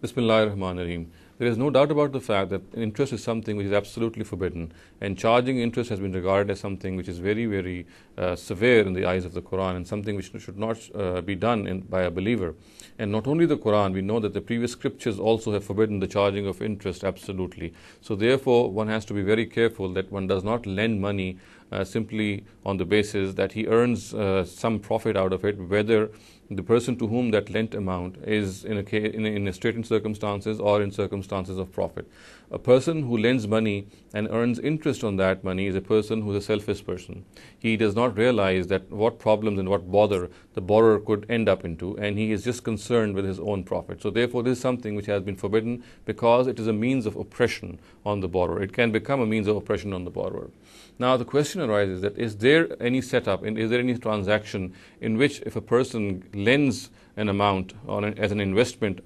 Bismillahirrahmanirrahim. There is no doubt about the fact that interest is something which is absolutely forbidden, and charging interest has been regarded as something which is very, very severe in the eyes of the Quran, and something which should not be done by a believer. And not only the Quran, we know that the previous scriptures also have forbidden the charging of interest absolutely. So therefore, one has to be very careful that one does not lend money simply on the basis that he earns some profit out of it, whether the person to whom that lent amount is in straitened circumstances or in circumstances of profit. A person who lends money and earns interest on that money is a person who is a selfish person. He does not realize that what problems and what bother the borrower could end up into, and he is just concerned with his own profit. So therefore, this is something which has been forbidden because it is a means of oppression on the borrower. It can become a means of oppression on the borrower. Now the question arises that is there any setup, and is there any transaction in which if a person lends an amount as an investment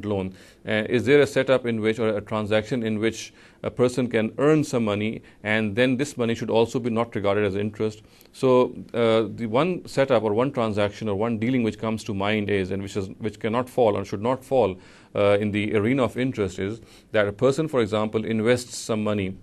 loan, is there a setup in which, or a transaction in which a person can earn some money and then this money should also be not regarded as interest? So the one setup or one transaction or one dealing which comes to mind is, and which cannot fall or should not fall in the arena of interest, is that a person, for example, invests some money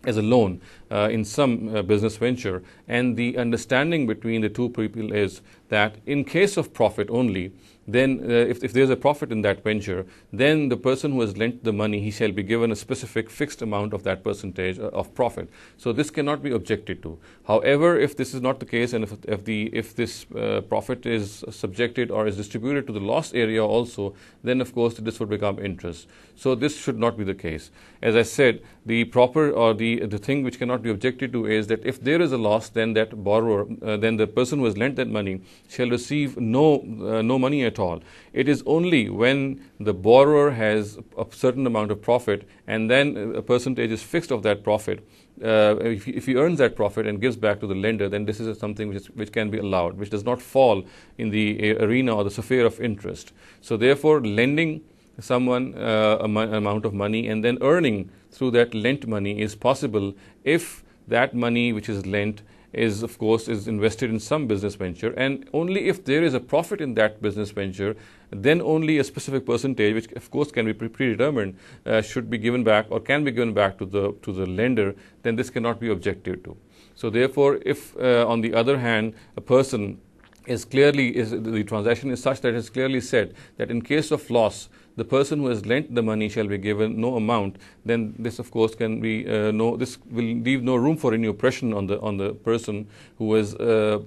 as a loan in some business venture, and the understanding between the two people is that in case of profit only, then if there's a profit in that venture, then the person who has lent the money, he shall be given a specific fixed amount of that percentage of profit. So this cannot be objected to. However, if this is not the case, and if this profit is subjected or is distributed to the loss area also, then of course this would become interest. So this should not be the case. As I said, the proper or the thing which cannot be objected to is that if there is a loss, then that borrower, then the person who has lent that money shall receive no money at all. It is only when the borrower has a certain amount of profit and then a percentage is fixed of that profit. If he earns that profit and gives back to the lender, then this is something which can be allowed, which does not fall in the arena or the sphere of interest. So therefore, lending someone an amount of money and then earning through that lent money is possible if that money which is lent is, of course, is invested in some business venture, and only if there is a profit in that business venture, then only a specific percentage, which of course can be predetermined, should be given back or can be given back to the lender. Then this cannot be objected to. So therefore, if on the other hand a person the transaction is such that it is clearly said that in case of loss, the person who has lent the money shall be given no amount, then this of course can be this will leave no room for any oppression on the person who has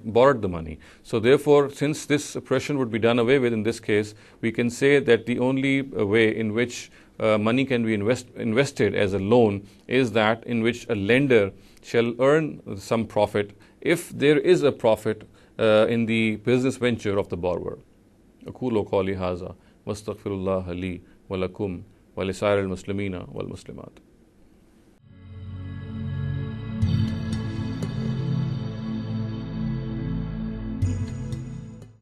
borrowed the money. So therefore, since this oppression would be done away with in this case, we can say that the only way in which money can be invested as a loan is that in which a lender shall earn some profit if there is a profit in the business venture of the borrower. أقول قولي هذا واستغفر الله لي ولكم ولسائر المسلمين والمسلمات.